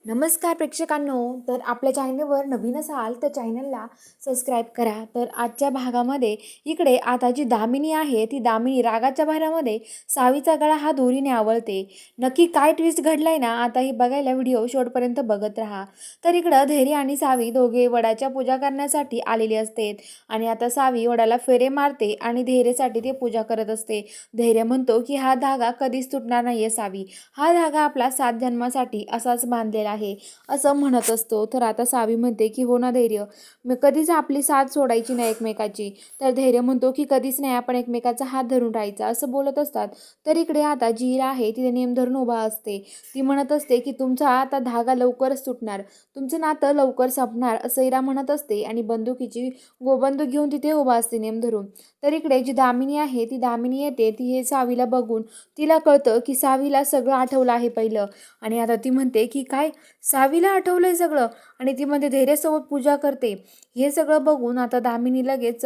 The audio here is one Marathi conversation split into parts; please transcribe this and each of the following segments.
नमस्कार प्रेक्षकांनो. तर आपल्या चॅनलवर नवीन असाल तर चॅनलला सबस्क्राईब करा. तर आजच्या भागामध्ये इकडे आता जी दामिनी आहे ती दामिनी रागाच्या भरामध्ये सावीचा गळा हा दोरीने आवळते. नक्की काय ट्विस्ट घडलाय ना, आता ही बघायला व्हिडिओ शेवटपर्यंत बघत राहा. तर इकडं धैर्य आणि सावी दोघे वडाच्या पूजा करण्यासाठी आलेले असते आणि आता सावी वडाला फेरे मारते आणि धैर्यसाठी ते पूजा करत असते. धैर्य म्हणतो की हा धागा कधीच तुटणार नाहीये सावी, हा धागा आपला 7 जन्मासाठी असाच बांधलेला आहे असं म्हणत असतो. तर आता सावी म्हणते की हो ना धैर्य, मी कधीच आपली साथ सोडायची नाही एकमेकाची. तर धैर्य म्हणतो की कधीच नाही, आपण एकमेकाचा हात धरून राहायचा असं बोलत असतात. तर इकडे आता जीरा आहे तिथे नेम धरून उभा असते. ती म्हणत असते की तुमचा आता धागा लवकरच तुटणार, तुमचं नातं लवकर संपणार असं इरा म्हणत असते आणि बंदुकीची गोबंदूक घेऊन तिथे उभा असते नेम धरून. तर इकडे जी दामिनी आहे ती दामिनी येते, ती हे सावीला बघून तिला कळतं की सावीला सगळं आठवलं आहे पहिलं. आणि आता ती म्हणते की काय, सावीला आठवलंय सगळं, आणि ती मध्ये धैर्यासोबत पूजा करते. हे सगळं बघून आता दामिनी लगेच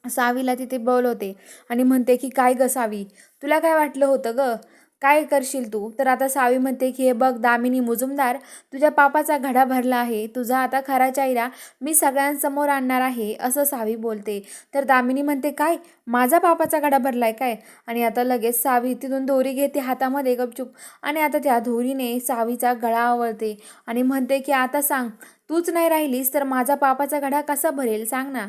सावीला तिथे बोलवते आणि म्हणते की काय ग सावी, तुला काय वाटलं होतं ग, काय करशील तू. तर आता सावी म्हणते की हे बघ दामिनी मुजुमदार, तुझ्या पापाचा घडा भरला आहे, तुझा आता खरा चेहरा मी सगळ्यांसमोर आणणार आहे असं सावी बोलते. तर दामिनी म्हणते काय, माझा पापाचा घडा भरलाय काय. आणि आता लगेच सावी तिथून दोरी घेते हातामध्ये गपचूप आणि आता त्या दोरीने सावीचा गळा आवळते आणि म्हणते की आता सांग, तूच नाही राहिलीस तर माझा पापाचा घडा कसा भरेल, सांग ना,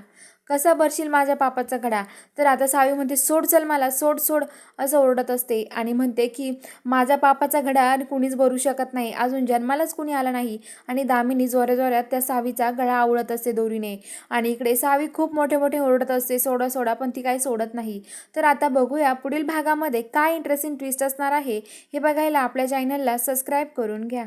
कसा भरशील माझ्या पापाचा घडा. तर आता सावी म्हणते सोड, चल मला सोड सोड असं ओरडत असते आणि म्हणते की माझा पापाचा घडा कुणीच भरू शकत नाही, अजून जन्मालाच कुणी आला नाही. आणि दामिनी जोऱ्या जोऱ्यात त्या सावीचा गळा आवळत असते दोरीने आणि इकडे सावी खूप मोठे मोठे ओरडत असते सोडा सोडा, पण ती काही सोडत नाही. तर आता बघूया पुढील भागामध्ये काय इंटरेस्टिंग ट्विस्ट असणार आहे. हे बघायला आपल्या चॅनलला सबस्क्राईब करून घ्या.